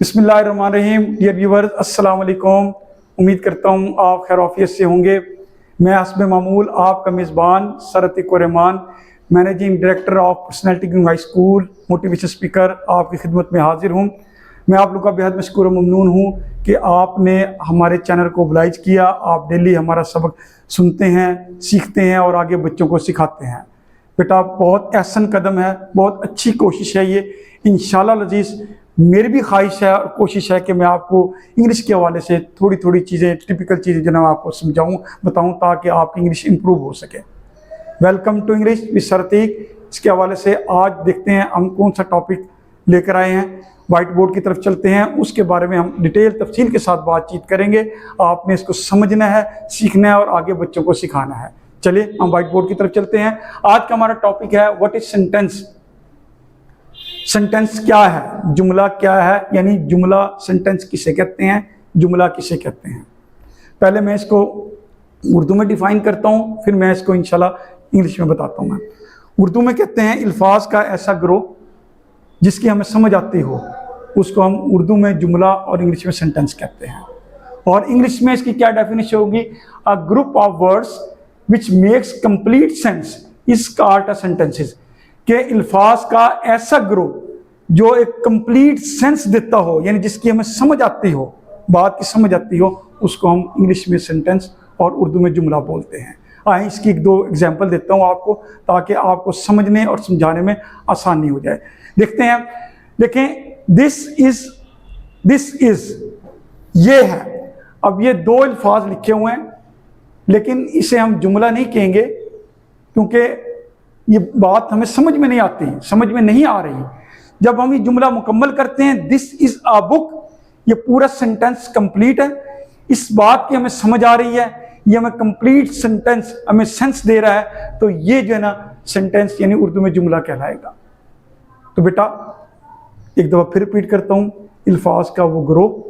بسم اللہ الرحمن الرحیم. ڈیئر ویورز، السلام علیکم. امید کرتا ہوں آپ خیر وعافیت سے ہوں گے. میں حسب معمول آپ کا میزبان sir Atiq ur Rahman, managing director of personality growing high school, motivation speaker, آپ کی خدمت میں حاضر ہوں. میں آپ لوگوں کا بہت مشکور و ممنون ہوں کہ آپ نے ہمارے چینل کو oblige کیا. آپ ڈیلی ہمارا سبق سنتے ہیں، سیکھتے ہیں اور آگے بچوں کو سکھاتے ہیں. بیٹا بہت احسن قدم ہے، بہت اچھی کوشش ہے یہ. انشاءاللہ العزیز میری بھی خواہش ہے اور کوشش ہے کہ میں آپ کو انگلش کے حوالے سے تھوڑی چیزیں، ٹپیکل چیزیں جو میں آپ کو سمجھاؤں، بتاؤں تاکہ آپ کی انگلش امپروو ہو سکے. ویلکم ٹو انگلش ود سر عتیق. اس کے حوالے سے آج دیکھتے ہیں ہم کون سا ٹاپک لے کر آئے ہیں. وائٹ بورڈ کی طرف چلتے ہیں، اس کے بارے میں ہم ڈیٹیل تفصیل کے ساتھ بات چیت کریں گے. آپ نے اس کو سمجھنا ہے، سیکھنا ہے اور آگے بچوں کو سکھانا ہے. چلیے ہم وائٹ بورڈ کی طرف چلتے ہیں. آج کا ہمارا ٹاپک ہے واٹ از سینٹینس. سینٹینس کیا ہے، جملہ کیا ہے، یعنی جملہ سینٹینس کسے کہتے ہیں، جملہ کسے کہتے ہیں. پہلے میں اس کو اردو میں ڈیفائن کرتا ہوں، پھر میں اس کو انشاءاللہ انگلش میں بتاتا ہوں. اردو میں کہتے ہیں الفاظ کا ایسا گروہ جس کی ہمیں سمجھ آتی ہو، اس کو ہم اردو میں جملہ اور انگلش میں سینٹینس کہتے ہیں. اور انگلش میں اس کی کیا ڈیفینیشن ہوگی؟ A group of words which makes complete sense is called a sentences. کہ الفاظ کا ایسا گروہ جو ایک کمپلیٹ سینس دیتا ہو، یعنی جس کی ہمیں سمجھ آتی ہو، بات کی سمجھ آتی ہو، اس کو ہم انگلش میں سینٹینس اور اردو میں جملہ بولتے ہیں. آئیں اس کی ایک دو ایگزامپل دیتا ہوں آپ کو تاکہ آپ کو سمجھنے اور سمجھانے میں آسانی ہو جائے. دیکھتے ہیں. دیکھیں this is یہ ہے. اب یہ دو الفاظ لکھے ہوئے ہیں لیکن اسے ہم جملہ نہیں کہیں گے کیونکہ یہ بات ہمیں سمجھ میں نہیں آتی، سمجھ میں نہیں آ رہی. جب ہم یہ جملہ مکمل کرتے ہیں دس از اے بک، یہ پورا سینٹینس کمپلیٹ ہے، اس بات کی ہمیں سمجھ آ رہی ہے، یہ ہمیں کمپلیٹ سینٹینس ہمیں سینس دے رہا ہے، تو یہ جو ہے نا سینٹینس یعنی اردو میں جملہ کہلائے گا. تو بیٹا ایک دفعہ پھر ریپیٹ کرتا ہوں، الفاظ کا وہ گروہ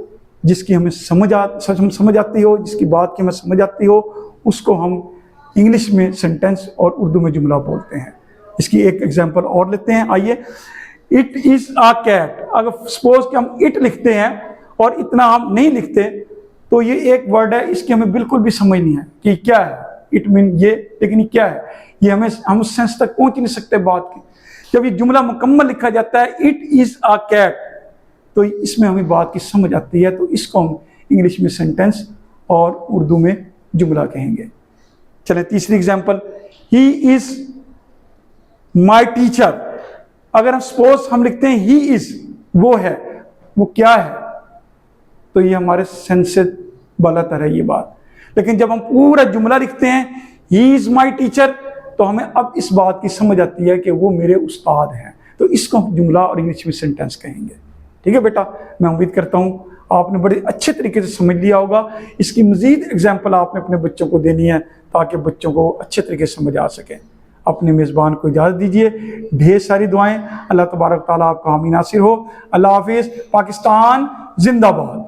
جس کی ہمیں سمجھ آتی ہو، جس کی بات کی ہمیں سمجھ آتی ہو، اس کو ہم انگلش میں سینٹینس اور اردو میں جملہ بولتے ہیں. اس کی ایک ایگزامپل اور لیتے ہیں. آئیے. It is a cat. اگر سپوز کہ ہم اٹ لکھتے ہیں اور اتنا ہم نہیں لکھتے تو یہ ایک ورڈ ہے، اس کی ہمیں بالکل بھی سمجھ نہیں ہے کہ کیا ہے. اٹ مین یہ، لیکن یہ کیا ہے، یہ ہم اس سینس تک پہنچ نہیں سکتے بات کی. جب یہ جملہ مکمل لکھا جاتا ہے اٹ از اے کیٹ تو اس میں ہمیں بات کی سمجھ آتی ہے، تو اس کو ہم انگلش میں سینٹینس اور اردو میں جملہ کہیں گے. چلیں تیسری example. He is my teacher. اگر ہم سپوز ہم لکھتے ہیں ہی از، وہ ہے، وہ کیا ہے، تو یہ ہمارے سینس سے بالاتر ہے یہ بات. لیکن جب ہم پورا جملہ لکھتے ہیں ہی از مائی ٹیچر تو ہمیں اب اس بات کی سمجھ آتی ہے کہ وہ میرے استاد ہیں، تو اس کو ہم جملہ اور انگلش میں سینٹینس کہیں گے. ٹھیک ہے بیٹا، میں امید کرتا ہوں آپ نے بڑے اچھے طریقے سے سمجھ لیا ہوگا. اس کی مزید ایگزامپل آپ نے اپنے بچوں کو دینی ہے تاکہ بچوں کو اچھے طریقے سے سمجھ آ سکے. اپنے میزبان کو اجازت دیجیے. ڈھیر ساری دعائیں. اللہ تبارک تعالیٰ آپ کا حامی ناصر ہو. اللہ حافظ. پاکستان زندہ باد.